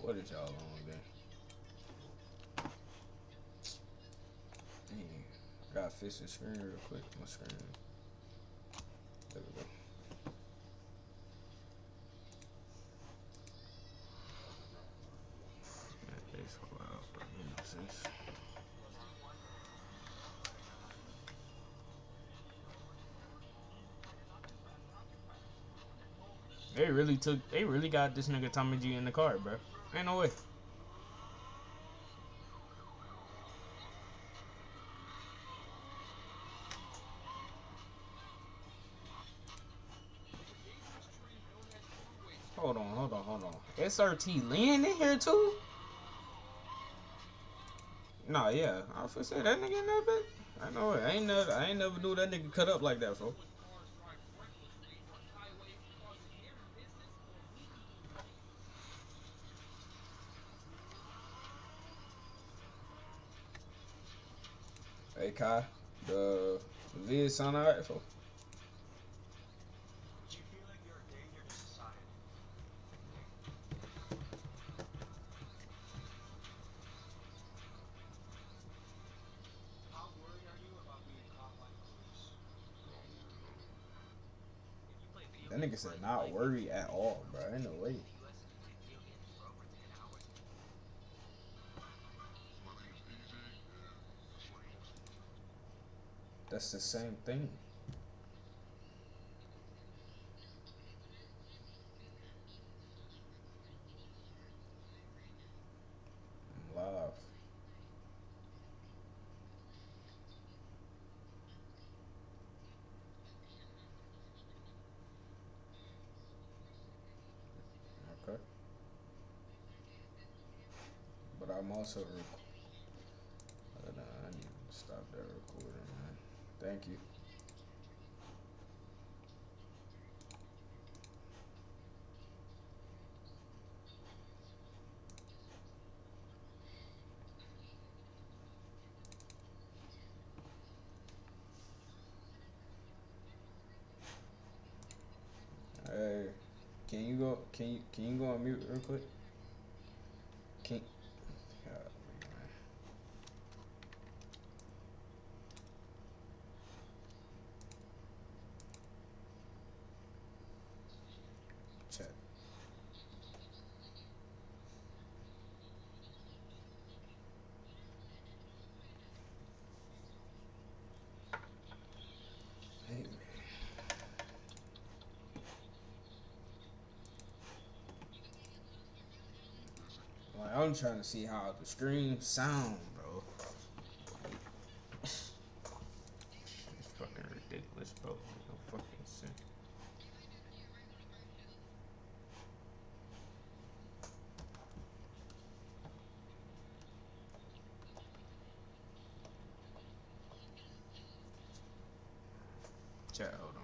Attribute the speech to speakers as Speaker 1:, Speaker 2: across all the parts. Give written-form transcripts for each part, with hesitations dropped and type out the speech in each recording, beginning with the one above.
Speaker 1: What is y'all on again? Dang. I gotta fix the screen real quick. My screen. There we go. That so loud, but no sense. They really got this nigga Tommy G in the car, bro. Ain't no way. Hold on. SRT Lynn in here too? Nah, yeah. I was gonna say that nigga in that bit. I know it. I ain't never knew that nigga cut up like that, folks. Hey Kai, the vid sound alright, folks. That nigga said not worried at all, bro. Ain't no way. That's the same thing. I'm live. Okay. But I'm also I need to stop that recording, man. Thank you. Hey, can you go on mute real quick? Can God, man. Chat. Hey man. Like I'm trying to see how the stream sound, bro. It's fucking ridiculous, bro. No fucking sense. Chat, hold on.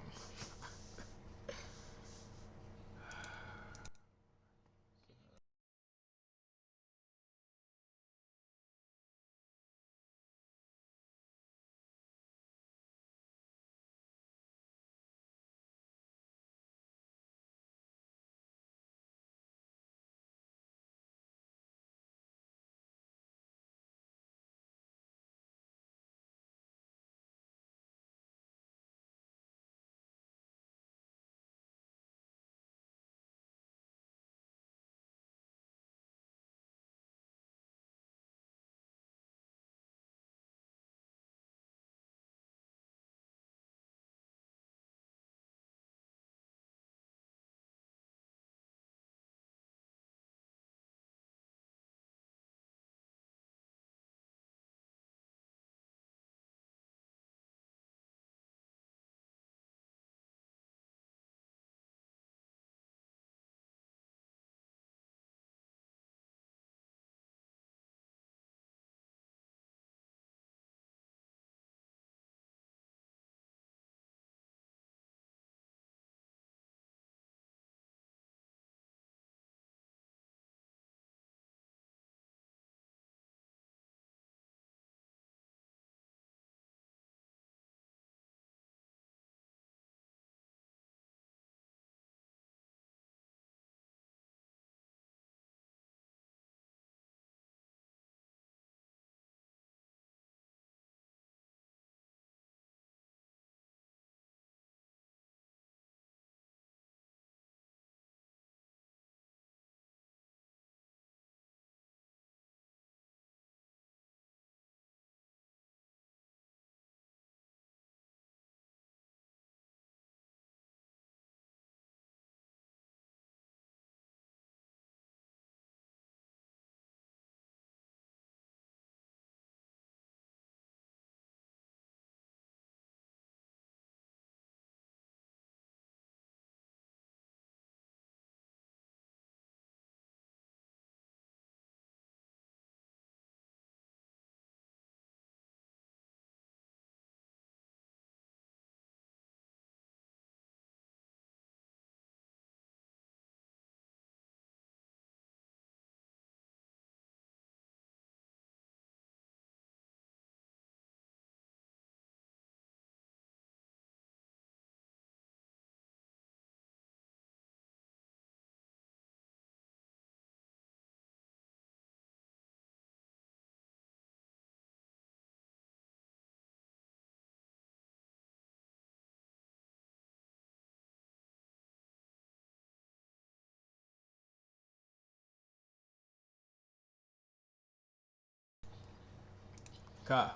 Speaker 1: Kai,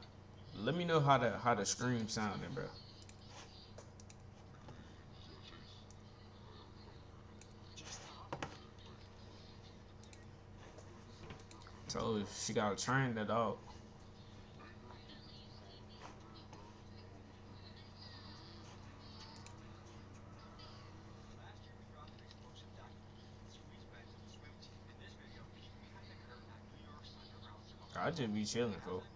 Speaker 1: let me know how the stream sounding, bro. Told her she gotta train that dog. I just be chilling, folks.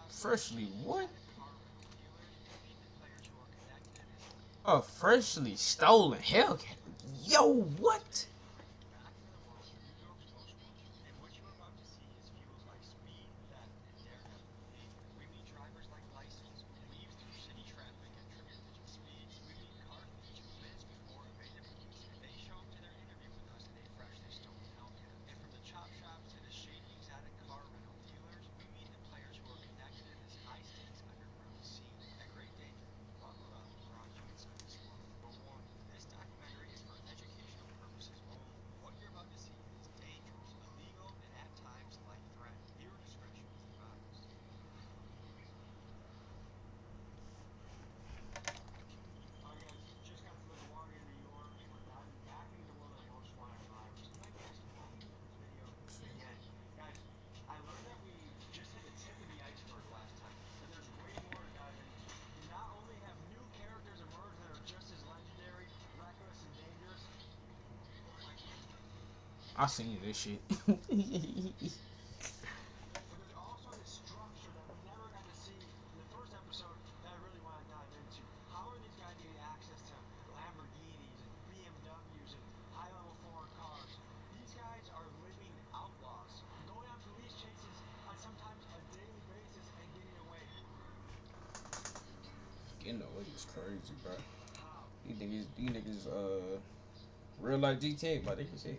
Speaker 1: Freshly what? A freshly stolen Hellcat. Yo, what? I seen this shit. Getting away is crazy, bro. These niggas, real life GTA, but they can say.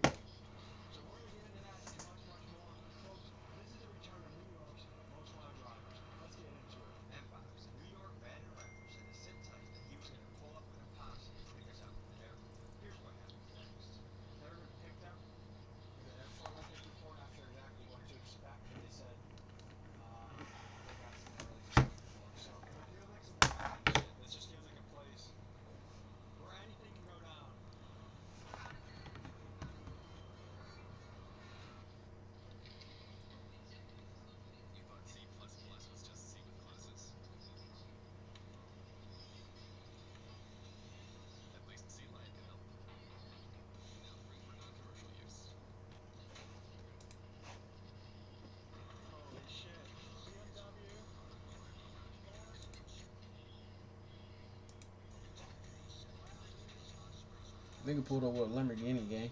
Speaker 1: Nigga pulled over a Lamborghini, gang.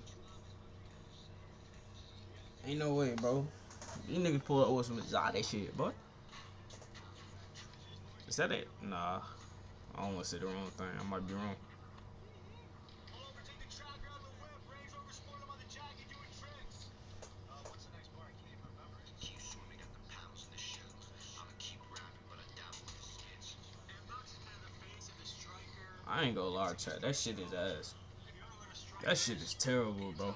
Speaker 1: Ain't no way, bro. These niggas pulled over some exotic shit, boy. Is that it? Nah. I don't want to say the wrong thing. I might be wrong. I ain't gonna lie, chat. That shit is ass. That shit is terrible, bro.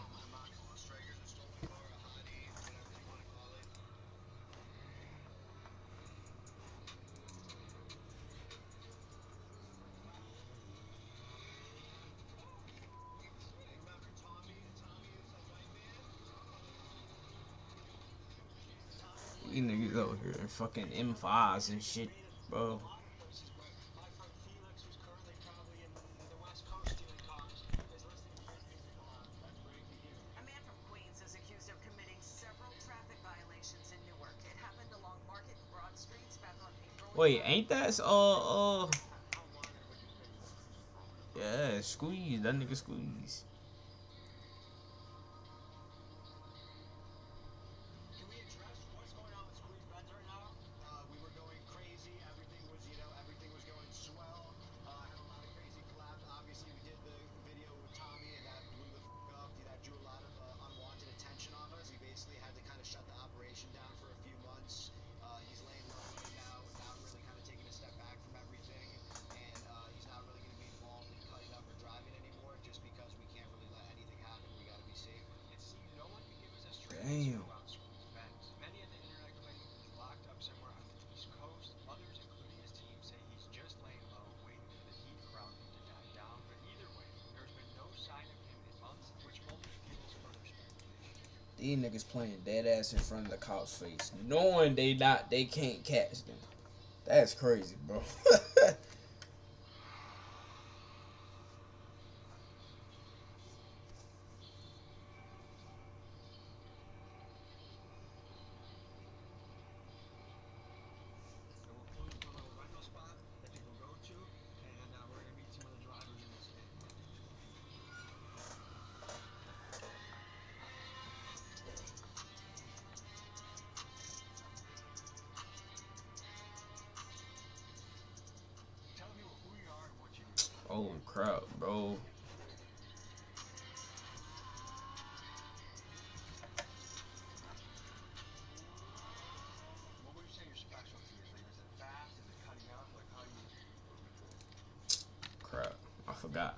Speaker 1: These niggas over here in fucking M5s and shit, bro. Wait, ain't that yeah, Squeeze, that nigga Squeeze. These niggas playing dead ass in front of the cop's face, knowing they can't catch them. That's crazy, bro. Oh crap, bro. Crap. I forgot.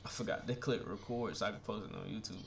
Speaker 1: I forgot to click record so I can post it on YouTube.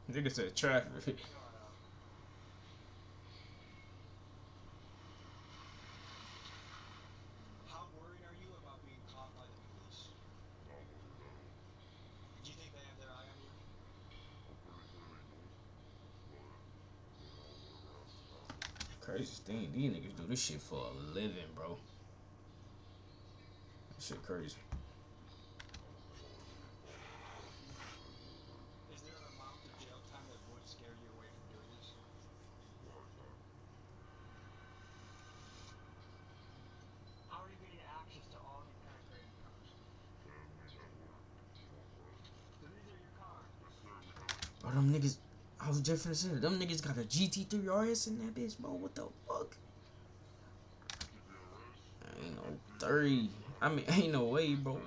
Speaker 1: Nigga said traffic. Crazy thing, these niggas do this shit for a living, bro. That shit crazy. Oh, them niggas, I was just finna say, them niggas got a GT3 RS in that bitch, bro. What the fuck? Ain't no 30. I mean, ain't no way, bro.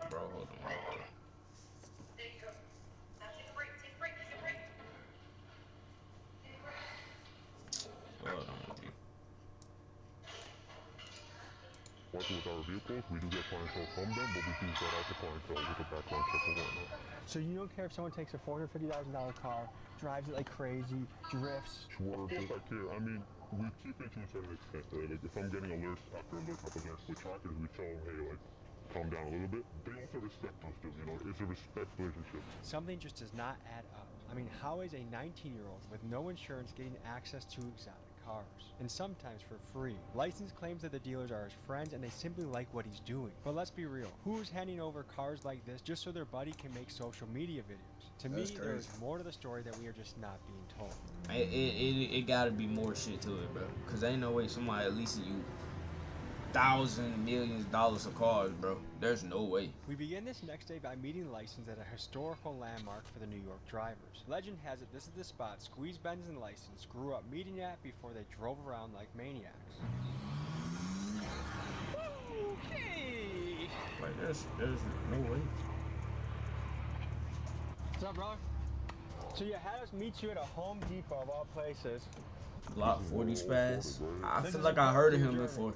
Speaker 1: Bro, hold on. Hold on, dude.
Speaker 2: Working with our vehicles, we do get clientele from them, but we do get out the clientele with a background check and whatnot.
Speaker 3: So you don't care if someone takes a $450,000 car, drives it like crazy, drifts?
Speaker 2: Sure, but I care. I mean, we keep it to a certain extent, right? Like, if I'm getting alerts after alert happens with trackers, we tell them, hey, like, calm down a little bit. They also respect us too, you know? It's a respect relationship.
Speaker 3: Something just does not add up. I mean, how is a 19-year-old with no insurance getting access to exotic cars? And sometimes for free. License claims that the dealers are his friends and they simply like what he's doing. But let's be real, who's handing over cars like this just so their buddy can make social media videos? To me, there's more to the story that we are just not being told.
Speaker 1: It gotta be more shit to it, bro. Cause ain't no way somebody leasing you thousands, millions of dollars of cars, bro. There's no way.
Speaker 3: We begin this next day by meeting License at a historical landmark for the New York drivers. Legend has it this is the spot Squeeze Benz and License grew up meeting at before they drove around like maniacs. Hey!
Speaker 1: Like there's no way.
Speaker 3: What's up, brother? So you had us meet you at a Home Depot of all places.
Speaker 1: Block 40 Spaz. I feel like I heard of him before.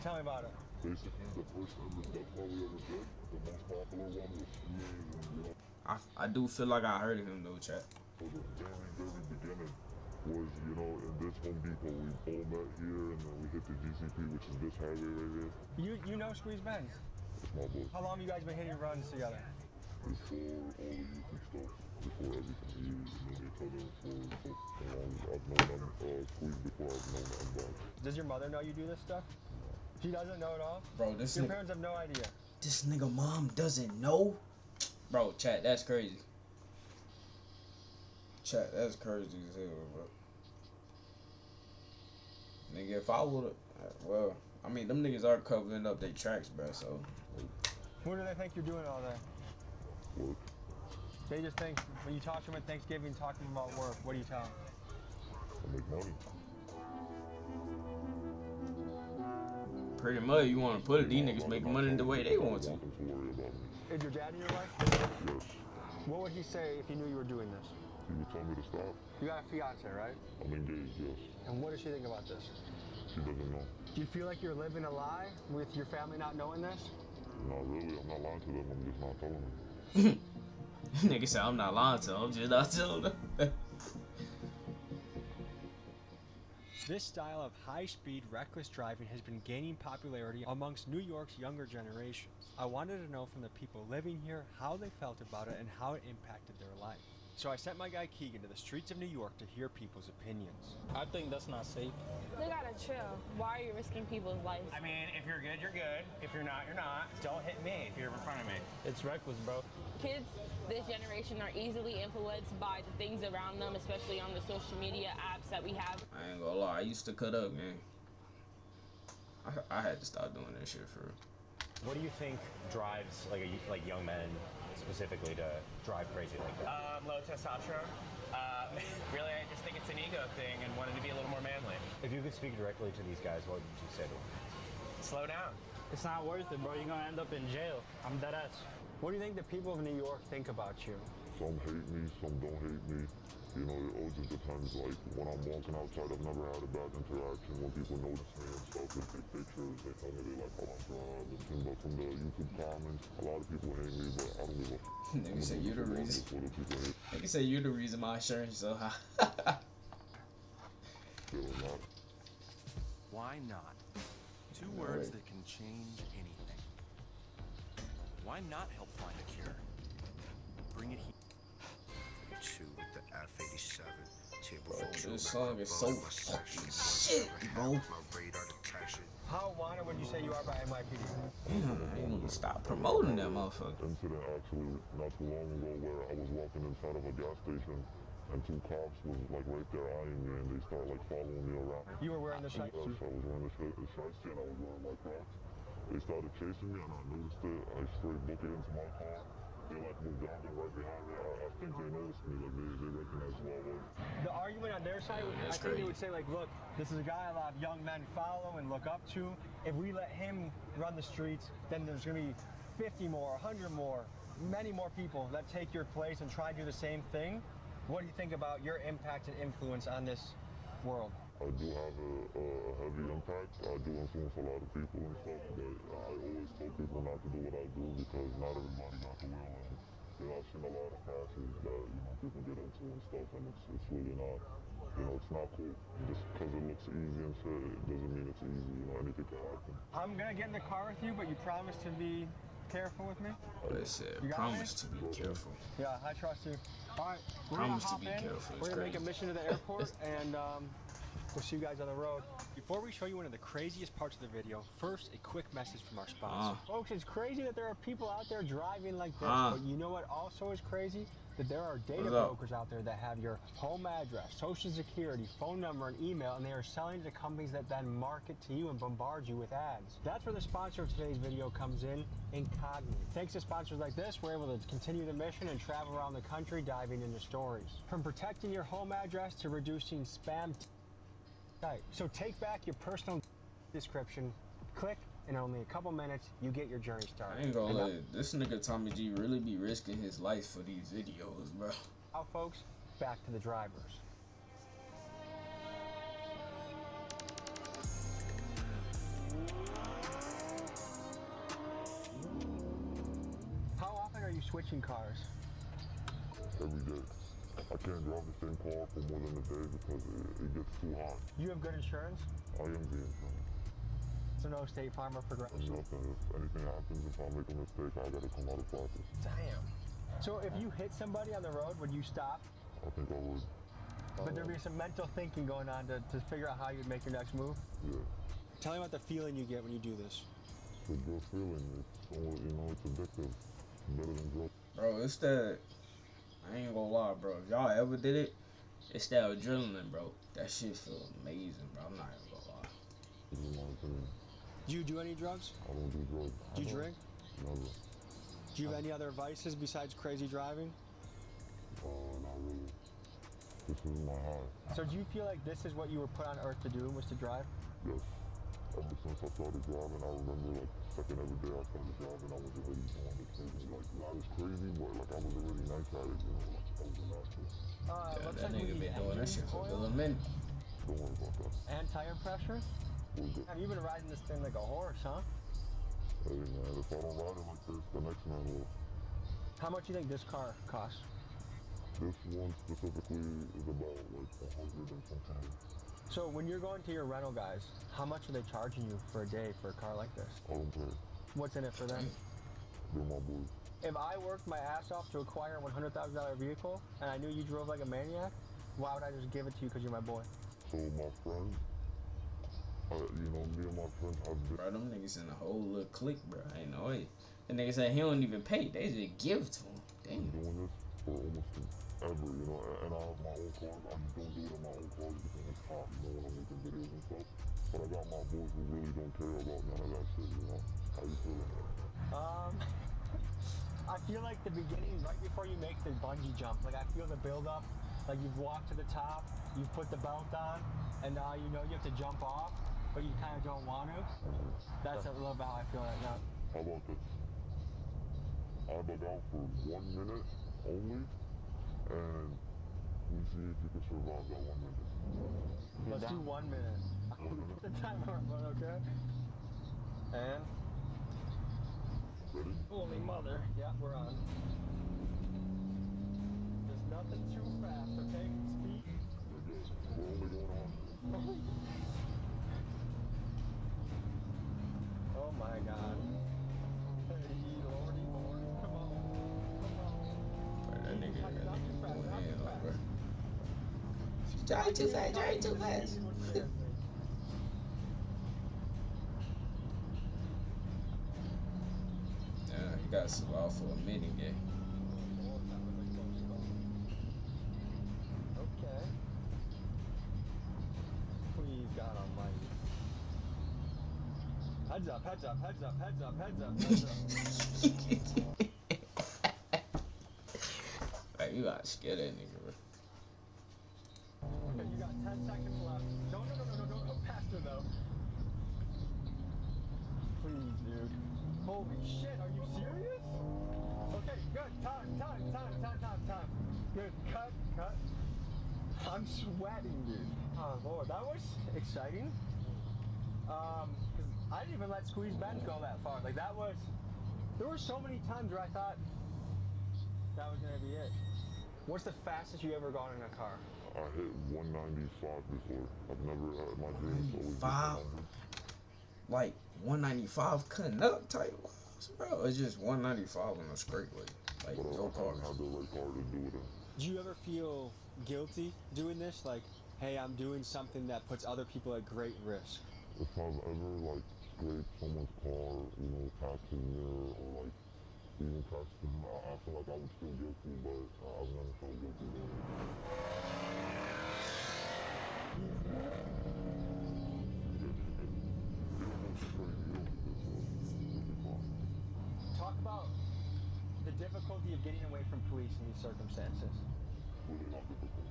Speaker 3: Tell me about it.
Speaker 2: Basically, the first investment we ever did, the most popular one was me, you know?
Speaker 1: I do feel like I heard of him though, chat.
Speaker 2: For the very, very beginning, was, you know, in this Home Depot, we all met here, and then we hit the GCP, which is this highway right here.
Speaker 3: You know Squeeze Benz?
Speaker 2: It's my boy.
Speaker 3: How long have you guys been hitting runs together?
Speaker 2: Before all the YouTube stuff, before everything, we knew each other for as long as I've known Squeeze before I've known Unbox.
Speaker 3: Does your mother know you do this stuff? She doesn't know at all?
Speaker 1: Bro, this
Speaker 3: Your
Speaker 1: nigga,
Speaker 3: parents have no idea.
Speaker 1: this nigga mom doesn't know? Bro, chat, that's crazy. Chat, that's crazy as hell, bro. Nigga, if I would've, well, I mean, them niggas are covering up their tracks, bro, so.
Speaker 3: What do they think you're doing all day?
Speaker 2: Work.
Speaker 3: They just think, when you talk to them at Thanksgiving, talking about work, what do you tell them?
Speaker 2: I make money.
Speaker 1: Pretty much, you want to put it, these niggas making money the way they want to.
Speaker 2: I want them to worry about me.
Speaker 3: Is your dad in your life?
Speaker 2: Yes.
Speaker 3: What would he say if he knew you were doing this?
Speaker 2: He would tell me to stop.
Speaker 3: You got a fiance, right?
Speaker 2: I'm engaged, yes.
Speaker 3: And what does she think about this?
Speaker 2: She doesn't know.
Speaker 3: Do you feel like you're living a lie with your family not knowing this?
Speaker 2: Not really. I'm not lying to them. I'm just not telling them.
Speaker 1: Nigga said, I'm not lying to him, I'm just not telling them.
Speaker 3: This style of high-speed, reckless driving has been gaining popularity amongst New York's younger generations. I wanted to know from the people living here how they felt about it and how it impacted their life. So I sent my guy Keegan to the streets of New York to hear people's opinions.
Speaker 4: I think that's not safe.
Speaker 5: They gotta chill. Why are you risking people's lives?
Speaker 6: I mean, if you're good, you're good. If you're not, you're not. Don't hit me if you're in front of me.
Speaker 4: It's reckless, bro.
Speaker 5: Kids this generation are easily influenced by the things around them, especially on the social media apps that we have.
Speaker 1: I ain't gonna lie, I used to cut up, man. I had to stop doing that shit for real.
Speaker 6: What do you think drives like young men specifically to drive crazy like that? Low testosterone. Really, I just think it's an ego thing and wanted to be a little more manly.
Speaker 4: If you could speak directly to these guys, what would you say to them?
Speaker 6: Slow down.
Speaker 4: It's not worth it, bro. You're gonna end up in jail. I'm dead ass.
Speaker 3: What do you think the people of New York think about you?
Speaker 2: Some hate me, some don't hate me. You know, it all just depends. Like, when I'm walking outside, I've never had a bad interaction. When people notice me and stuff, they take pictures, they tell me they like how I drive. But from the YouTube comments, a lot of people hate me, but I don't give a f***.
Speaker 1: Nigga say you the reason.
Speaker 2: People hate.
Speaker 1: Nigga say you the reason my insurance is so high.
Speaker 2: Still not.
Speaker 7: Why not? Two words that can change anything. Why not help find a cure? Bring it here.
Speaker 8: With the F87
Speaker 1: Bro, this song is so fucking shit, bro.
Speaker 3: How wanted would you say you are by NYPD?
Speaker 1: You need to stop promoting that motherfucker.
Speaker 2: Incident actually not too long ago where I was walking inside of a gas station and two cops was like right there eyeing me and they started like following me around.
Speaker 3: You were wearing the shirt?
Speaker 2: Yes, I was wearing the shirt and I was wearing my Crocs. They started chasing me and I noticed it. I straight booked it into my car. They like moved down there right behind me. I think they noticed me, like they recognized who I was.
Speaker 3: The argument on their side, I think they would say like, look, this is a guy a lot of young men follow and look up to. If we let him run the streets, then there's gonna be 50 more, 100 more, many more people that take your place and try to do the same thing. What do you think about your impact and influence on this world?
Speaker 2: I do have a heavy impact. I do influence a lot of people and stuff, but I always tell people not to do what I do because not everybody got the will. And you know, I've seen a lot of passes that people get into and stuff, and it's really not. It's not cool. Just because it looks easy and shit, it doesn't mean it's easy. Anything can happen.
Speaker 3: I'm gonna get in the car with you, but you promise to be careful with me?
Speaker 1: They said, promise to be careful.
Speaker 3: Yeah, I trust you. All right, we're
Speaker 1: Promise
Speaker 3: gonna hop
Speaker 1: to be
Speaker 3: in.
Speaker 1: careful, it's
Speaker 3: We're gonna make a
Speaker 1: crazy.
Speaker 3: mission to the airport, and we'll see you guys on the road. Before we show you one of the craziest parts of the video, first a quick message from our sponsor. Folks, it's crazy that there are people out there driving like this, but you know what also is crazy? That there are data brokers out there that have your home address, social security, phone number, and email, and they are selling to companies that then market to you and bombard you with ads. That's where the sponsor of today's video comes in, Incogni. Thanks to sponsors like this, we're able to continue the mission and travel around the country diving into stories. From protecting your home address to reducing spam type. So take back your personal description, click, in only a couple minutes, you get your journey started.
Speaker 1: I ain't gonna lie, this nigga Tommy G really be risking his life for these videos, bro.
Speaker 3: Now, folks, back to the drivers. How often are you switching cars?
Speaker 2: Every day. I can't drive the same car for more than a day because it gets too hot.
Speaker 3: You have good insurance?
Speaker 2: I am the insurance.
Speaker 3: So no State Farm or Progressive?
Speaker 2: Nothing. If anything happens, if I make a mistake, I gotta come out of pocket.
Speaker 3: Damn. So if you hit somebody on the road, would you stop?
Speaker 2: I think I would.
Speaker 3: But there'd be some mental thinking going on to figure out how you'd make your next move?
Speaker 2: Yeah.
Speaker 3: Tell me about the feeling you get when you do this.
Speaker 2: It's a good feeling. It's, you know, it's addictive. It's better than drugs.
Speaker 1: Bro, it's that. I ain't gonna lie, bro. If y'all ever did it, it's that adrenaline, bro. That shit feel amazing, bro. I'm not even gonna lie.
Speaker 2: This is my opinion.
Speaker 3: Do you do any drugs?
Speaker 2: I don't do drugs.
Speaker 3: Do you drink?
Speaker 2: Never.
Speaker 3: Do you have any other vices besides crazy driving?
Speaker 2: Not really. This is my high.
Speaker 3: So do you feel like this is what you were put on earth to do, was to drive?
Speaker 2: Yes. Ever since I started driving, I remember like second every day I started driving, I was already doing this crazy. Like I was crazy, but like I was already nice at it, you know, like I was a master.
Speaker 1: Yeah,
Speaker 3: looks
Speaker 1: that
Speaker 3: like we
Speaker 1: nigga
Speaker 3: need
Speaker 1: been doing that shit for a
Speaker 3: oil
Speaker 1: little minute.
Speaker 2: Don't worry about that.
Speaker 3: and tire pressure.
Speaker 2: We're good.
Speaker 3: Have you been riding this thing like a horse, huh?
Speaker 2: Hey man, if I don't ride it like this, the next man will.
Speaker 3: How much do you think this car costs?
Speaker 2: This one specifically is about like 100 and something.
Speaker 3: So when you're going to your rental guys, how much are they charging you for a day for a car like this?
Speaker 2: I don't care.
Speaker 3: What's in it for them?
Speaker 2: They're my boys.
Speaker 3: If I worked my ass off to acquire a $100,000 vehicle and I knew you drove like a maniac, why would I just give it to you because you're my boy?
Speaker 2: So my friends, you know, me and my friends have been.
Speaker 1: Bro, them niggas in a whole little clique, bro. Ain't no way. The nigga said he don't even pay. They just give to him. Damn.
Speaker 2: Doing this for almost ever, you know, and I have my own cars. I just don't do it on my own cars because it's hot, you know, when I'm making videos and stuff. But I got my boys who really don't care about none of that shit, you know. How you feeling?
Speaker 3: I feel like the beginning, right before you make the bungee jump, like I feel the build up, like you've walked to the top, you've put the belt on, and now you know you have to jump off, but you kind of don't want to. That's a little bit how I feel right now.
Speaker 2: How about this? I bug out for 1 minute only, and we see if you can survive that 1 minute.
Speaker 3: Let's do 1 minute. The timer, okay? And?
Speaker 2: Ready?
Speaker 3: Holy mother. Yeah, we're on. There's nothing too fast, okay? Speed.
Speaker 2: We're good. We're only going on.
Speaker 3: Oh my god. Hey, lordy, lordy, come on.
Speaker 1: Bro, that nigga
Speaker 3: Not too fast,
Speaker 1: going
Speaker 3: not too
Speaker 1: in,
Speaker 3: fast.
Speaker 1: bro. Drive too fast, drive too fast. Yeah, you gotta survive for a minute, yeah.
Speaker 3: Okay. Please, God almighty. Heads up, heads up, heads up, heads up, heads up, heads up.
Speaker 1: Like, you gotta scare that nigga, bro.
Speaker 3: Okay, you got 10 seconds left. No, don't go faster though. Please, dude. Holy shit, are you serious? Okay, good. Time. Good, cut. I'm sweating, dude. Oh, Lord, that was exciting. 'Cause I didn't even let Squeeze Ben go that far. Like, there were so many times where I thought that was gonna be it. What's the fastest you ever gone in a car?
Speaker 2: I hit 195 before. I've never had my dreams always hit
Speaker 1: 195?
Speaker 2: 100.
Speaker 1: Like 195 cutting up type wise, bro. It's just 195 on a straight way. Like,
Speaker 2: But
Speaker 1: no
Speaker 2: I
Speaker 1: cars.
Speaker 2: haven't had the right car to do it in.
Speaker 3: Do you ever feel guilty doing this? Like, hey, I'm doing something that puts other people at great risk.
Speaker 2: If I've ever like scraped someone's car, you know, patched his mirror or like even touched him, I feel like I was still guilty, but I've never felt guilty doing it.
Speaker 3: Talk about the difficulty of getting away from police in these circumstances.
Speaker 2: Really not difficult.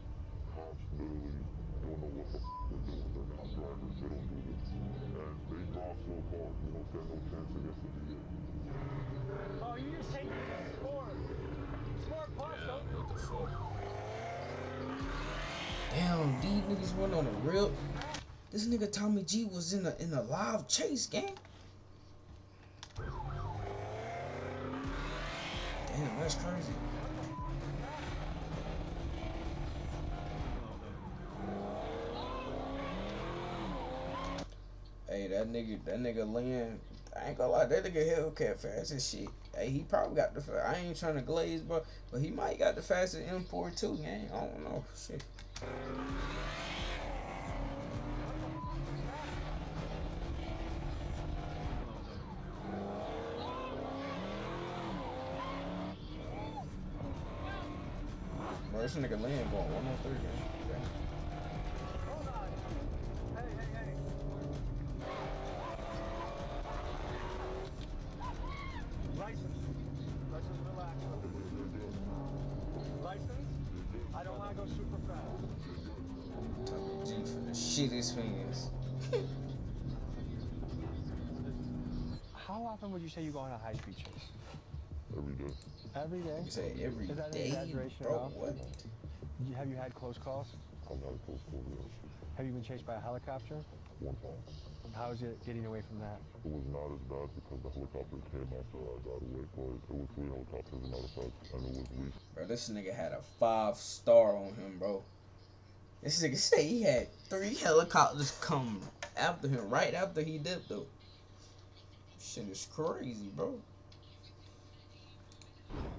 Speaker 2: Cops literally don't know what the they're doing. They're not drivers. They don't do this. And they drive so far, you don't stand no chance against the DA.
Speaker 3: Oh, you just taking it as sport. Sport plus,
Speaker 1: Yeah,
Speaker 3: don't
Speaker 1: what the fuck? Damn, these niggas went on a real. This nigga Tommy G was in a live chase gang. Damn, that's crazy. Hey, that nigga Lynn, I ain't gonna lie, that nigga Hellcat fast as shit. Hey, he probably got the, I ain't trying to glaze, but he might got the fastest M4 too, gang. I don't know, shit. Bro, this nigga Lynn going 103, gang.
Speaker 3: I don't want to go super fast.
Speaker 1: G for the shit his fingers.
Speaker 3: How often would you say you go on a high-speed chase?
Speaker 2: Every day.
Speaker 3: Every day?
Speaker 1: You say every
Speaker 3: Is that an
Speaker 1: day,
Speaker 3: exaggeration at
Speaker 1: bro?
Speaker 3: all?
Speaker 1: What?
Speaker 3: Have you had close calls?
Speaker 2: I've had close calls, yeah.
Speaker 3: Have you been chased by a helicopter?
Speaker 2: One time.
Speaker 3: How is it getting away from that?
Speaker 2: It was not as bad because the helicopter came after I got away, but it was 3 helicopters, as a matter of fact, and it was weak.
Speaker 1: Bro, this nigga had a 5-star on him, bro. This nigga say he had 3 helicopters come after him right after he dipped, though. Shit is crazy, bro.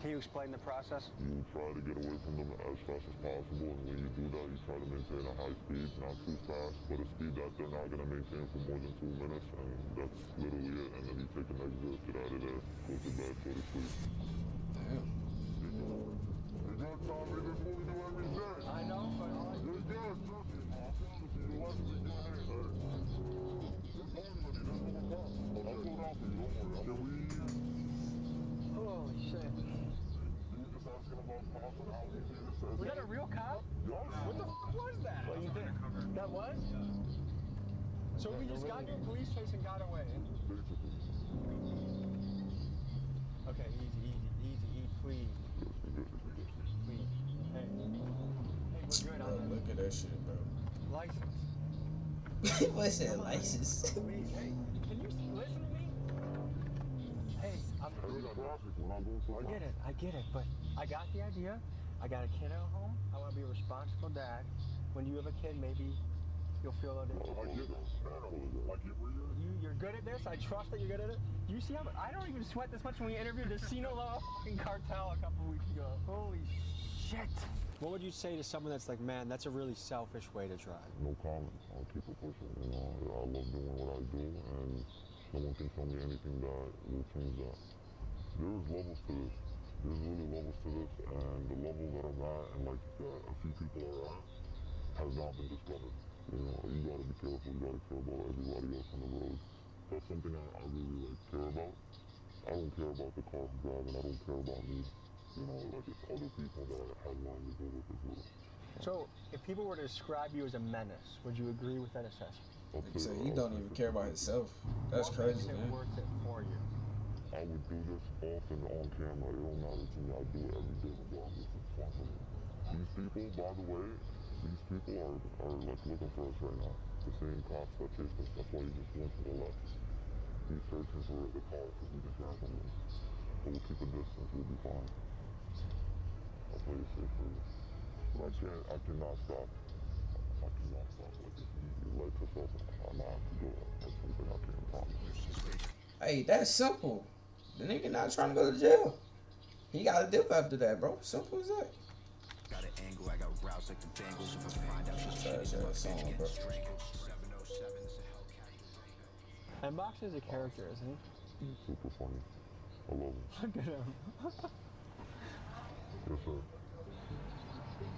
Speaker 3: Can you explain the process?
Speaker 2: You try to get away from them as fast as possible, and when you do that, you try to maintain a high speed, not too fast, but a speed that they're not going to maintain for more than 2 minutes, and that's literally it. And then you take an exit, get out of there, go to bed, go to sleep.
Speaker 1: Damn.
Speaker 2: You're good, Tommy. This is what we do every day.
Speaker 3: I know, but all I
Speaker 2: You're good, trust me. I promise you, the life is good. Hey, it's hard, buddy. That's what we're about. I'll slow down for you, don't worry. Can we...
Speaker 3: Holy shit. Was that a real cop? What the fuck was that? What do you think? That was? So we just got your police chase and got away. Okay, easy, please. Please. Hey, we're good
Speaker 1: Bro,
Speaker 3: on that.
Speaker 1: look at that shit, bro.
Speaker 3: License.
Speaker 1: What's that license?
Speaker 3: Please, hey, can you listen to me? Hey, I get it, but I got the idea. I got a kid at home. I want to be a responsible dad. When you have a kid, maybe you'll feel a little You're good at this. I trust that you're good at it. You see how I don't even sweat this much when we interviewed the Sinaloa fucking cartel a couple weeks ago. Holy shit. What would you say to someone that's like, man, that's a really selfish way to drive?
Speaker 2: No comment. I'll keep it pushing. You know, I love doing what I do, and no one can tell me anything that will change that. There's levels to this. There's really levels to this, and the level that I'm at, and like a few people are at, has not been discovered. You know, you gotta be careful. You gotta care about everybody else on the road. That's something I really like care about. I don't care about the car I'm driving. I don't care about me. You know, like it's other people that I have wanted to deal with as well.
Speaker 3: So, if people were to describe you as a menace, would you agree with that assessment?
Speaker 1: So he don't even care about himself. That's
Speaker 3: What makes
Speaker 1: crazy,
Speaker 3: it
Speaker 1: man.
Speaker 3: worth it for you?
Speaker 2: I would do this often on camera. It don't matter to me. I do it every day regardless. It's fun for me. These people, by the way, these people are like looking for us right now. The same cops that chased us. That's why he just went to the left. He's searching for the car because we just ran from him. But we'll keep a distance. We'll be fine. I'll play it safe for you. But I cannot stop. I cannot stop. Like, if you light yourself, I'm not to do it. That's something I can't promise.
Speaker 1: Hey, that's simple. The nigga not trying to go to jail. He got a dip after that, bro. Simple as that.
Speaker 8: Got an angle, I got routes like the Bengals. If I find out she's
Speaker 1: Trash
Speaker 8: cheating, my
Speaker 1: ass song,
Speaker 8: bitch
Speaker 1: bro.
Speaker 8: gets strangled. 707 is a Hellcat.
Speaker 3: And Box is a character, isn't he?
Speaker 2: He's super funny. I love him.
Speaker 3: Look at him.
Speaker 2: Yes, sir.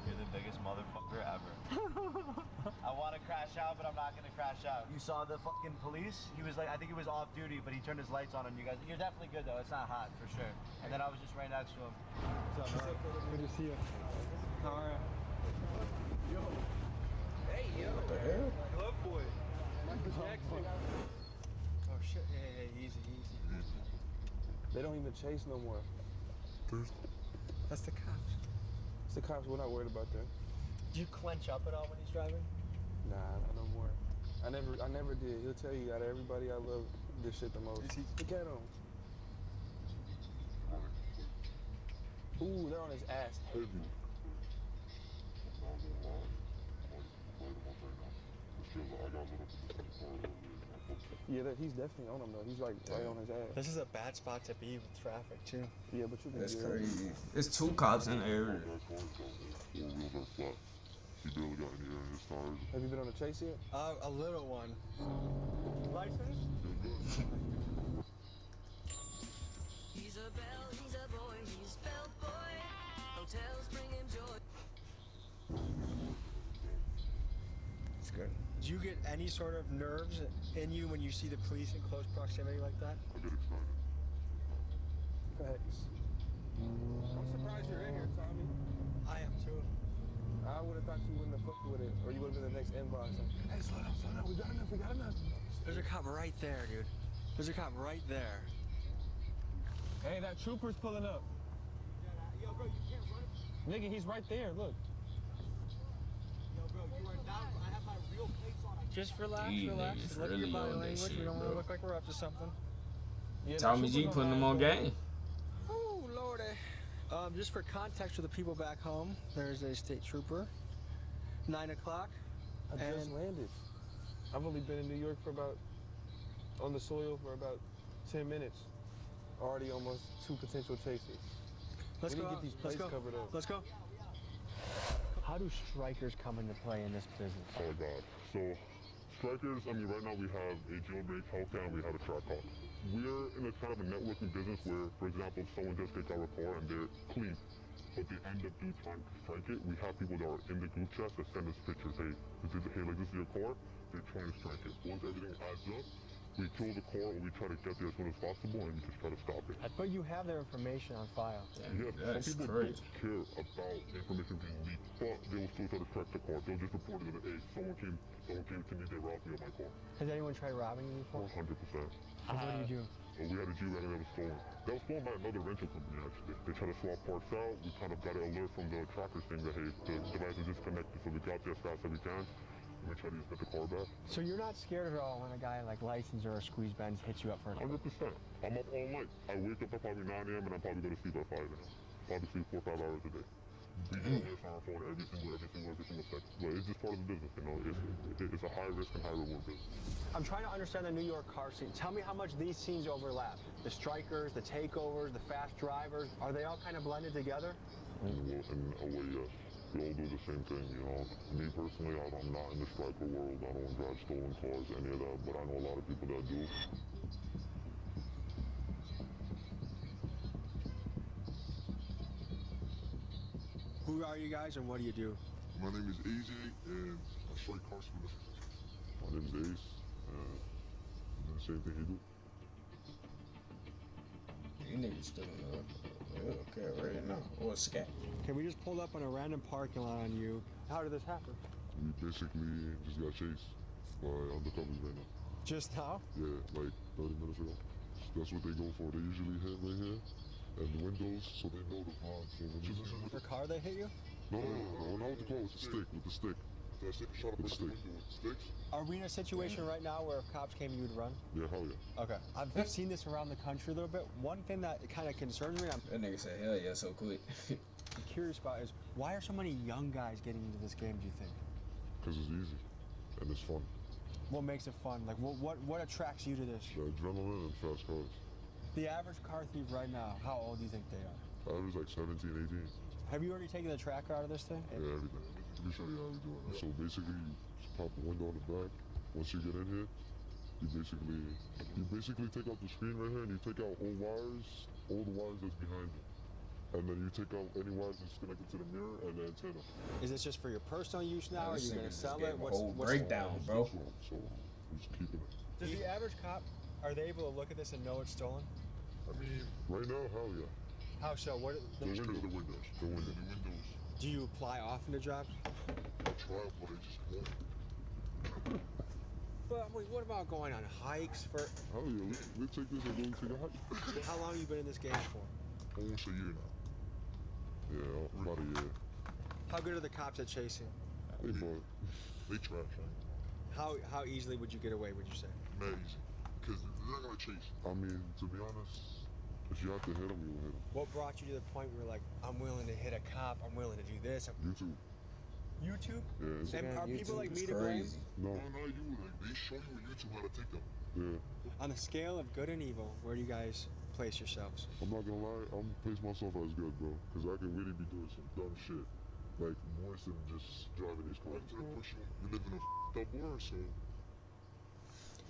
Speaker 9: You're the biggest motherfucker ever. I want to crash out, but I'm not going to crash out. You saw the fucking police? He was like, I think he was off duty, but he turned his lights on you guys. You're definitely good, though. It's not hot, for sure. And then I was just right next to him.
Speaker 3: What's up, man? Good to see you. How are you? Yo. Hey, yo.
Speaker 1: What the hell?
Speaker 3: Glove boy. Michael Jackson. Oh, shit. Hey, easy.
Speaker 10: They don't even chase no more.
Speaker 3: That's the cops.
Speaker 10: It's the cops. We're not worried about that.
Speaker 3: Do you clench up at all when he's driving?
Speaker 10: Nah, not no more. I never did. He'll tell you out of everybody I love this shit the most. Look at him. Ooh, they're on his ass heavy.
Speaker 2: because I got lit up in the car earlier.
Speaker 10: Yeah, he's definitely on him though. He's like right on his ass.
Speaker 3: This is a bad spot to be with traffic too.
Speaker 10: Yeah, but you can
Speaker 1: That's
Speaker 10: get
Speaker 1: crazy. There's 2 cops in the area.
Speaker 2: That car is down there. 4 wheels are flat. He barely got any air in his tires.
Speaker 10: Have you been on a chase yet?
Speaker 3: A little one. License?
Speaker 11: He's a bell, he's a boy, he's bell boy. Hotels bring him joy.
Speaker 3: It's good. Do you get any sort of nerves in you when you see the police in close proximity like that?
Speaker 2: I get excited.
Speaker 10: Facts. I'm surprised you're in here, Tommy.
Speaker 3: I am too.
Speaker 10: I would have thought you wouldn't have fucked with it, or you would have been the next inbox. Hey, slow down, we got enough.
Speaker 3: There's a cop right there, dude. There's a cop right there.
Speaker 10: Hey, that trooper's pulling up.
Speaker 3: Yo, bro, you can't run it.
Speaker 10: Nigga, he's right there, look.
Speaker 3: Yo, bro, you are down. I have my real plates on. Just relax,
Speaker 1: These
Speaker 3: relax.
Speaker 1: niggas
Speaker 3: Look at
Speaker 1: really
Speaker 3: your body
Speaker 1: on that
Speaker 3: language.
Speaker 1: shit,
Speaker 3: We don't want
Speaker 1: bro.
Speaker 3: to look like we're up to something.
Speaker 10: Yeah, that
Speaker 1: Tommy G
Speaker 10: trooper's
Speaker 1: putting them
Speaker 10: our
Speaker 1: on
Speaker 10: ass,
Speaker 1: game.
Speaker 3: Oh, lordy. Just for context for the people back home, there's a state trooper. 9 o'clock.
Speaker 10: I just landed. I've only been in New York on the soil for about 10 minutes. Already almost 2 potential chases.
Speaker 3: Let's
Speaker 10: we
Speaker 3: go.
Speaker 10: need to get these
Speaker 3: Let's
Speaker 10: plates
Speaker 3: go.
Speaker 10: covered up.
Speaker 3: Let's go. How do strikers come into play in this business?
Speaker 2: Oh God. So strikers, I mean right now we have a jailbreak, Hellcat, and we have a track car. We're in a kind of a networking business where, for example, if someone just takes our car and they're clean, but they end up doing trying to strike it, we have people that are in the group chat that send us pictures. Hey, this is your car. They're trying to strike it. Once everything adds up, we kill the car or we try to get there as soon as possible and we just try to stop it.
Speaker 3: But you have their information on file.
Speaker 2: Yes,
Speaker 1: That's
Speaker 2: some people
Speaker 1: crazy.
Speaker 2: don't care about information being leaked, but they will still try to track the car. They'll just report it that, hey, someone came to me, they robbed me of my car.
Speaker 3: Has anyone tried robbing you before?
Speaker 2: 100%.
Speaker 3: What do you do?
Speaker 2: We had a G-Wagon that was stolen. That was stolen by another rental company, actually. They tried to swap parts out. We kind of got an alert from the tracker saying that, hey, the device is disconnected, so we got there as fast as we can. And we try to just get the car back.
Speaker 3: So you're not scared at all when a guy like License or a Squeeze Benz hits you up for a
Speaker 2: 100%. I'm up all night. I wake up at probably 9 a.m. and I'm probably going to sleep at 5 a.m. Probably sleep 4 or 5 hours a day. We do this on our phone every single second. But it's just part of the business, you know. It's a high risk and high reward business.
Speaker 3: I'm trying to understand the New York car scene. Tell me how much these scenes overlap. The strikers, the takeovers, the fast drivers, are they all kind of blended together?
Speaker 2: Well, in a way, yes. We all do the same thing, you know. Me personally, I'm not in the striker world. I don't drive stolen cars, any of that, but I know a lot of people that do.
Speaker 3: Who are you guys and what do you do?
Speaker 2: My name is AJ, and I strike cars for this. My name is Ace, and I do the same thing he do.
Speaker 1: You niggas still in the okay right now. Or scat.
Speaker 3: Okay, we just pulled up on a random parking lot on you. How did this happen?
Speaker 2: We basically just got chased by undercovers right now.
Speaker 3: Just now?
Speaker 2: Yeah, like 30 minutes ago. That's what they go for. They usually hit right here and the windows, so they know the vibe. So when you see
Speaker 3: Your car they hit you?
Speaker 2: no, not with the car, with the stick, with the stick. That stick shot up with the stick. Sticks?
Speaker 3: Are we in a situation right now where if cops came, you would run?
Speaker 2: Yeah, hell yeah.
Speaker 3: Okay. I've seen this around the country a little bit. One thing that kind of concerns me, I'm
Speaker 1: That nigga said hell yeah so quick.
Speaker 3: curious about is why are so many young guys getting into this game, do you think?
Speaker 2: Because it's easy and it's fun.
Speaker 3: What makes it fun? Like, what attracts you to this?
Speaker 2: The adrenaline and fast cars.
Speaker 3: The average car thief right now, how old do you think they are?
Speaker 2: I was like 17, 18.
Speaker 3: Have you already taken the tracker out of this thing?
Speaker 2: Yeah, everything. Let me show you how we do it. So basically, you pop a window on the back. Once you get in here, you basically take out the screen right here and you take out all the wires that's behind it. And then you take out any wires that's connected to the mirror and the antenna.
Speaker 3: Is this just for your personal use now? Are
Speaker 1: This
Speaker 3: you going
Speaker 1: nigga
Speaker 3: to
Speaker 1: just
Speaker 3: sell
Speaker 1: gave
Speaker 3: it?
Speaker 1: a whole
Speaker 3: What's
Speaker 1: breakdown, bro.
Speaker 2: So I'm just keeping it.
Speaker 3: Does the average cop, are they able to look at this and know it's stolen?
Speaker 2: I mean, right now, hell yeah.
Speaker 3: How so? What?
Speaker 2: The windows. The windows.
Speaker 3: Do you apply often to jobs?
Speaker 2: I try, but I just won't.
Speaker 3: But wait, what about going on hikes for?
Speaker 2: Hell yeah, we take this and go take a hike.
Speaker 3: How long have you been in this game for?
Speaker 2: Almost a year now. Yeah, about a year.
Speaker 3: How good are the cops at chasing?
Speaker 2: They both. They trash, right?
Speaker 3: How easily would you get away? Would you say?
Speaker 2: Mad easy. Because they're not gonna chase. I mean, to be honest, if you have to hit them, you will hit them.
Speaker 3: What brought you to the point where you're like, I'm willing to hit a cop, I'm willing to do this?
Speaker 2: YouTube.
Speaker 3: YouTube?
Speaker 2: Yeah.
Speaker 3: And are people like me
Speaker 1: It's
Speaker 3: to blame?
Speaker 1: crazy.
Speaker 2: No, not you. Like, they show you on YouTube how to take them. Yeah.
Speaker 3: On the scale of good and evil, where do you guys place yourselves?
Speaker 2: I'm not gonna lie, I'm gonna place myself as good, bro. Cause I can really be doing some dumb shit. Like, worse than just driving these cars. You live in a f***ed up world, so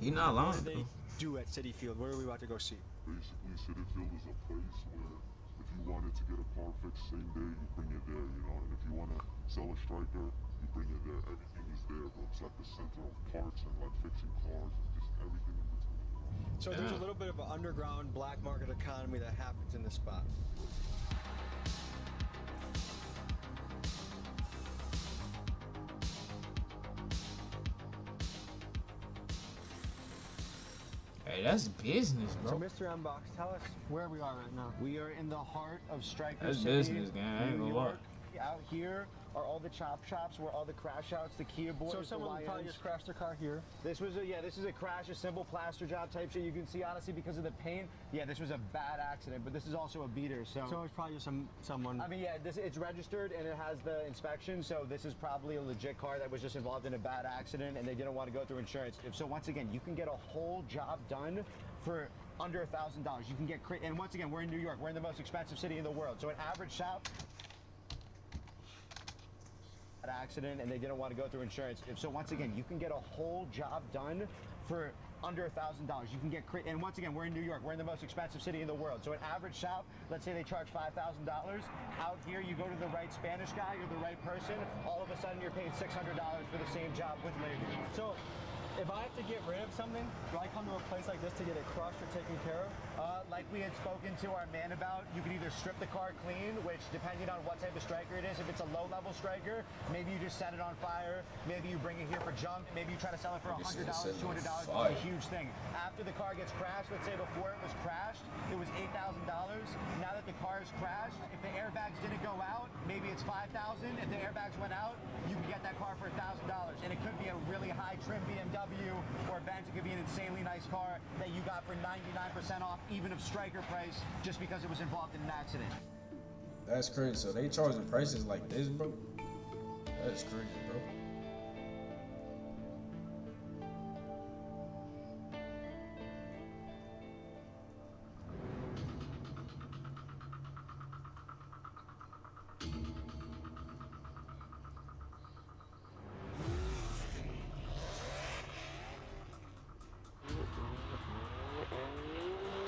Speaker 1: He not
Speaker 3: What
Speaker 1: lying.
Speaker 3: do they
Speaker 1: though.
Speaker 3: do at City Field? Where are we about to go see?
Speaker 2: basically City Field is a place where if you wanted to get a car fixed same day, you bring it there, you know? And if you wanna sell a striker, you bring it there. Everything is there, bro. It's like the center of parts and like fixing cars and just everything in between.
Speaker 3: So there's a little bit of an underground black market economy that happens in this spot.
Speaker 1: Hey, that's business,
Speaker 3: So
Speaker 1: bro.
Speaker 3: Mr. Unbox, tell us where we are right now.
Speaker 9: We are in the heart of Striker
Speaker 1: That's
Speaker 9: City,
Speaker 1: business, gang. I ain't
Speaker 9: New
Speaker 1: gonna lie.
Speaker 9: York. Out here are all the chop shops where all the crash outs, the Kia boys,
Speaker 3: So
Speaker 9: the
Speaker 3: someone would probably
Speaker 9: YNs.
Speaker 3: just crashed their car here.
Speaker 9: This was this is a crash, a simple plaster job type shit. You can see honestly because of the paint. Yeah, this was a bad accident, but this is also a beater. So
Speaker 3: it's probably just someone.
Speaker 9: I mean, yeah, it's registered and it has the inspection. So this is probably a legit car that was just involved in a bad accident and they didn't want to go through insurance. So once again, you can get a whole job done for under $1,000. You can get and once again, we're in New York. We're in the most expensive city in the world. So an average shop. Accident and they didn't want to go through insurance. So once again, you can get a whole job done for under $1,000. You can get and once again, we're in New York. We're in the most expensive city in the world. So an average shop, let's say they charge $5,000. Out here, you go to the right Spanish guy or the right person. All of a sudden, you're paying $600 for the same job with labor.
Speaker 3: So if I have to get rid of something, do I come to a place like this to get it crushed or taken care of?
Speaker 9: Like we had spoken to our man about, you can either strip the car clean, which depending on what type of striker it is, if it's a low-level striker, maybe you just set it on fire, maybe you bring it here for junk, maybe you try to sell it for $100, $200, which is a huge thing. After the car gets crashed, let's say before it was crashed, it was $8,000. Now that the car is crashed, if the airbags didn't go out, maybe it's $5,000. If the airbags went out, you can get that car for $1,000. And it could be a really high trim BMW or Benz. It could be an insanely nice car that you got for 99% off, even of striker price, just because it was involved in an accident.
Speaker 1: That's crazy. So they charging prices like this, bro? That's crazy, bro.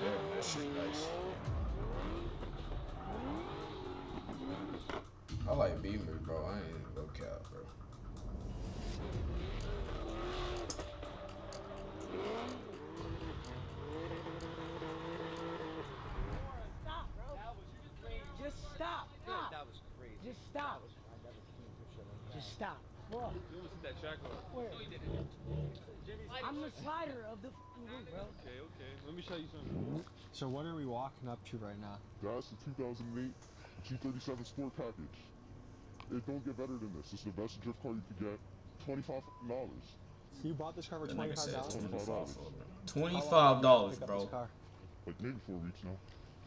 Speaker 1: Damn, that shit nice. I like Beamers, bro. I ain't even go cap, bro.
Speaker 11: Stop, bro. Just stop. Stop.
Speaker 9: That was crazy.
Speaker 11: Just stop. Just stop. What?
Speaker 10: You almost hit that track bar.
Speaker 11: Where? I'm the slider of the room, bro.
Speaker 10: Okay. Let me show you something.
Speaker 3: So what are we walking up to right now?
Speaker 2: That's the 2008 G37 Sport package. It don't get better than this. It's the best drift car you could get. $25.
Speaker 3: You bought this car for
Speaker 1: That nigga said
Speaker 3: $25?
Speaker 1: $25, bro.
Speaker 2: Like maybe 4 weeks now.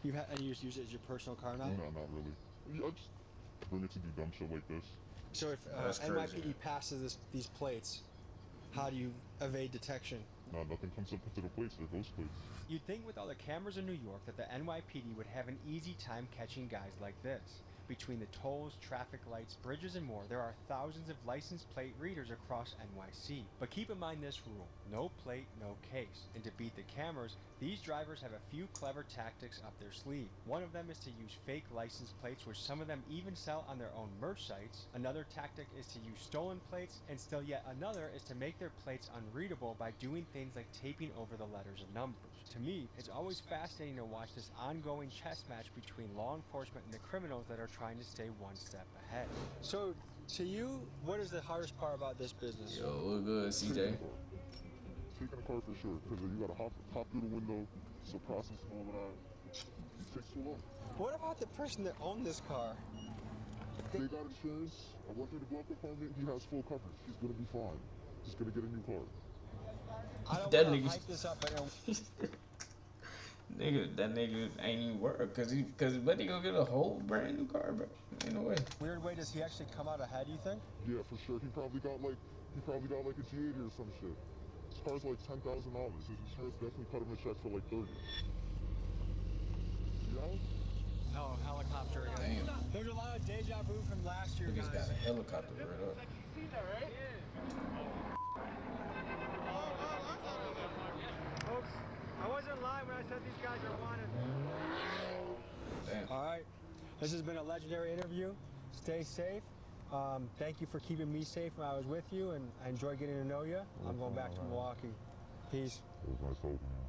Speaker 3: You've had, and you just use it as your personal car now?
Speaker 2: No, not really. I just bring it to do dumb shit like this.
Speaker 3: So if
Speaker 1: That's crazy.
Speaker 3: NYPD passes these plates, how do you evade detection?
Speaker 2: No, nothing comes up into the plates. They're ghost plates.
Speaker 3: You'd think with all the cameras in New York that the NYPD would have an easy time catching guys like this. Between the tolls, traffic lights, bridges, and more, there are thousands of license plate readers across NYC. But keep in mind this rule: no plate, no case. And to beat the cameras, these drivers have a few clever tactics up their sleeve. One of them is to use fake license plates, which some of them even sell on their own merch sites. Another tactic is to use stolen plates, and still yet another is to make their plates unreadable by doing things like taping over the letters and numbers. To me, it's always fascinating to watch this ongoing chess match between law enforcement and the criminals that are trying to stay one step ahead. So, to you, what is the hardest part about this business?
Speaker 1: Yo, look good, CJ.
Speaker 2: Taking a car for sure, because you gotta hop through the window, it's a process and all of that. It takes too long.
Speaker 3: What about the person that owned this car?
Speaker 2: They got insurance. I went through the glove compartment. He has full coverage. He's gonna be fine. He's gonna get a new car.
Speaker 3: I don't
Speaker 1: That
Speaker 3: want to
Speaker 1: nigga-
Speaker 3: hype this up, but
Speaker 1: That nigga ain't even work cause but he gonna get a whole brand new car, bro. Ain't no way.
Speaker 3: Weird way, does he actually come out ahead, you think?
Speaker 2: Yeah, for sure. He probably got like a G80 or some shit. His car's like $10,000. His insurance definitely cut him a check for like 30. You know?
Speaker 3: Oh, helicopter again.
Speaker 1: Damn.
Speaker 3: There's a lot of deja vu from last year,
Speaker 1: Niggas
Speaker 3: guys.
Speaker 1: got a helicopter right up.
Speaker 3: Folks, I wasn't lying when I said these guys are wanted.
Speaker 1: Damn.
Speaker 3: All right, this has been a legendary interview. Stay safe. Thank you for keeping me safe when I was with you, and I enjoyed getting to know you. I'm going back to Milwaukee. Peace.
Speaker 2: It was nice helping you.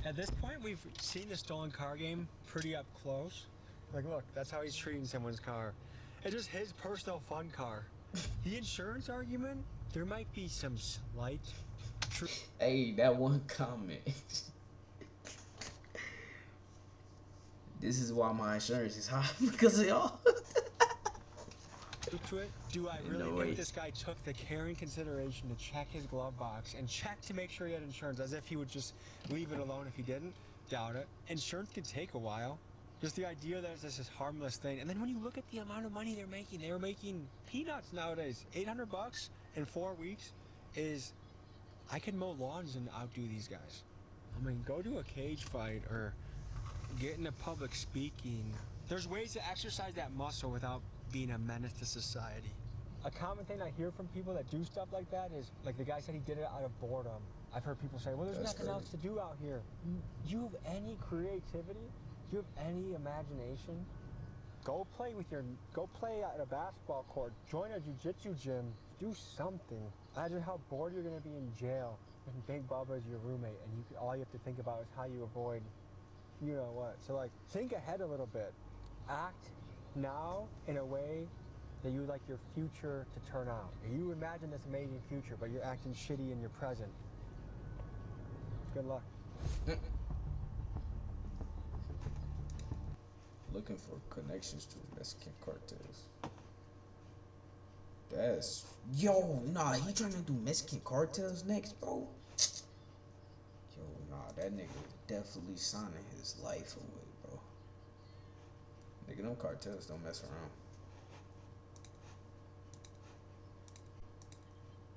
Speaker 3: At this point, we've seen the stolen car game pretty up close. Like, look, that's how he's treating someone's car. It's just his personal fun car. The insurance argument, there might be some slight truth.
Speaker 1: Hey, that one comment. This is why my insurance is high because of y'all.
Speaker 3: To it. Do I really
Speaker 1: No
Speaker 3: think
Speaker 1: way.
Speaker 3: this guy took the care and consideration to check his glove box and check to make sure he had insurance, as if he would just leave it alone if he didn't? Doubt it. Insurance can take a while. Just the idea that it's just this harmless thing. And then when you look at the amount of money they were making peanuts nowadays. $800 in 4 weeks is, I could mow lawns and outdo these guys. I mean, go to a cage fight or get into public speaking. There's ways to exercise that muscle without being a menace to society. A common thing I hear from people that do stuff like that is, like the guy said, he did it out of boredom. I've heard people say, well, there's
Speaker 1: That's
Speaker 3: nothing else to do out here. Do you have any creativity? Do you have any imagination? Go play at a basketball court. Join a jiu-jitsu gym. Do something. Imagine how bored you're gonna be in jail when Big Bubba is your roommate and all you have to think about is how you avoid, you know what. So like, think ahead a little bit. Act now in a way that you would like your future to turn out. You imagine this amazing future, but you're acting shitty in your present. Good luck.
Speaker 1: Looking for connections to Mexican cartels. That's nah. He trying to do Mexican cartels next, bro. Yo, nah. That nigga definitely signing his life away, bro. Nigga, them cartels don't mess around.